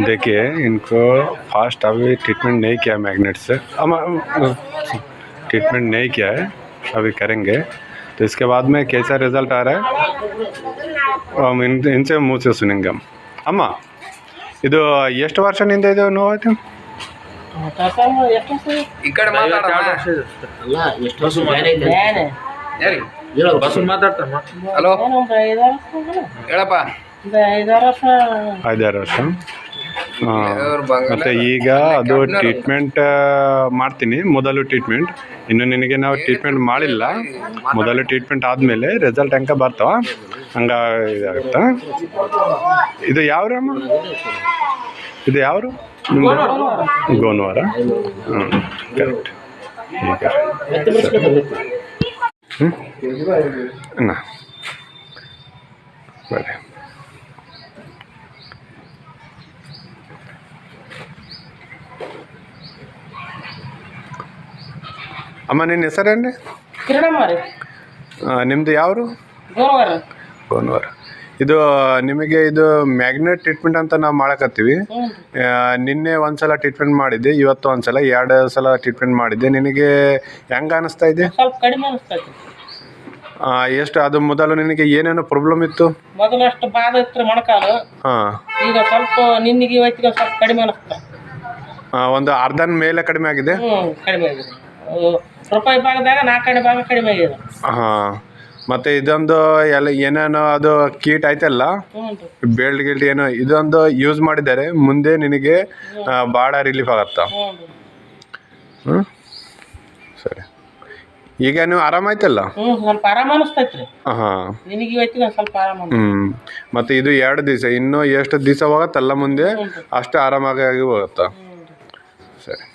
देखिए इनको फास्ट अभी ट्रीटमेंट नहीं किया मैग्नेट से, ट्रीटमेंट नहीं किया है, अभी करेंगे। तो इसके बाद में कैसा रिजल्ट आ रहा है हम इनसे मुँह से सुनेंगे हम। अम्मा ಇದು ಎಷ್ಟು ವರ್ಷದಿಂದ ಇದು ನೋವಾಯ್ತು? ಈ ಕಡೆ ಹಲೋ ಹೇಳಪ್ಪ. 5-6 ವರ್ಷ. ಮತ್ತು ಈಗ ಅದು ಟ್ರೀಟ್ಮೆಂಟ್ ಮಾಡ್ತೀನಿ, ಮೊದಲು ಟ್ರೀಟ್ಮೆಂಟ್. ಇನ್ನು ನಿನಗೆ ನಾವು ಟ್ರೀಟ್ಮೆಂಟ್ ಮಾಡಿಲ್ಲ, ಮೊದಲು ಟ್ರೀಟ್ಮೆಂಟ್ ಆದಮೇಲೆ ರಿಸಲ್ಟ್ ಹೆಂಗೆ ಬರ್ತಾವ ಹಂಗೆ ಇದಾಗುತ್ತಾ. ಇದು ಯಾವ್ರಮ್ಮ? ಇದು ಯಾವರು? ಗೋನವಾರ. ಕರೆಕ್ಟ್. ಈಗ ಅಣ್ಣ ಬರ್ರಿ. ಅಮ್ಮ ನಿನ್ನ ಹೆಸರೇನು? ನಿಮ್ಮದು ಯಾವರು? ಗೋನವಾರ. ಇದು ನಿಮಗೆ ಇದು ಮ್ಯಾಗ್ನೆಟ್ ಟ್ರೀಟ್ಮೆಂಟ್ ಅಂತ ನಾವು ಮಾಡಕತ್ತೀವಿ. ನಿನ್ನೆ ಒಂದ್ಸಲ ಟ್ರೀಟ್ಮೆಂಟ್ ಮಾಡಿದ್ದೆ, ಇವತ್ತು ಒಂದ್ಸಲ, 2 ಸಲ ಟ್ರೀಟ್ಮೆಂಟ್ ಮಾಡಿದ್ದೆ. ನಿನಗೆ ಹೆಂಗೆ ಅನಿಸ್ತಾ ಇದೆ? ಸ್ವಲ್ಪ ಕಡಿಮೆ ಅನಿಸ್ತೈತಿ. ಎಷ್ಟು ಅದು ಮೊದಲು ನಿನಗೆ ಏನೇನು ಪ್ರಾಬ್ಲಮ್ ಇತ್ತು? ಮೊದಲು ಅಷ್ಟು ಬಾಧ ಇತ್ತು ಮೊಣಕಾಲು. ಈಗ ಸ್ವಲ್ಪ ನಿನ್ನಿಗೆ ಇವತ್ತಿಗೆ ಸ್ವಲ್ಪ ಕಡಿಮೆ ಅನಿಸ್ತಾ. ಒಂದು ಅರ್ಧನ ಮೇಲೆ ಕಡಿಮೆ ಆಗಿದೆ. ಕಡಿಮೆ ಆಗಿದೆ. ರೂಪಾಯಿ ಭಾಗದಾಗ 4 ಭಾಗ ಕಡಿಮೆ ಆಗಿದೆ. ಮತ್ತೆ ಇದೊಂದು ಎಲ್ಲ ಏನೇನೋ ಅದು ಕೀಟ್ ಆಯ್ತಲ್ಲ, ಬೆಲ್ಟ್ ಗಿಲ್ಟ್ ಏನೋ ಇದೊಂದು ಯೂಸ್ ಮಾಡಿದ್ದಾರೆ, ಮುಂದೆ ನಿನಗೆ ಭಾಳ ರಿಲೀಫ್ ಆಗತ್ತಾ? ಸರಿ. ಈಗ ನೀವು ಆರಾಮಾಯ್ತಲ್ಲ? ಸ್ವಲ್ಪ ಆರಾಮ ಅನಿಸ್ತೈತ್ರಿ. ನಿನಗೆ ಇವತ್ತಿಗೆ ಸ್ವಲ್ಪ ಆರಾಮ. ಮತ್ತೆ ಇದು 2 ದಿವಸ, ಇನ್ನೂ ಎಷ್ಟು ದಿವಸ ಹೋಗತ್ತಲ್ಲ ಮುಂದೆ ಅಷ್ಟು ಆರಾಮಾಗಿ ಹೋಗುತ್ತಾ? ಸರಿ.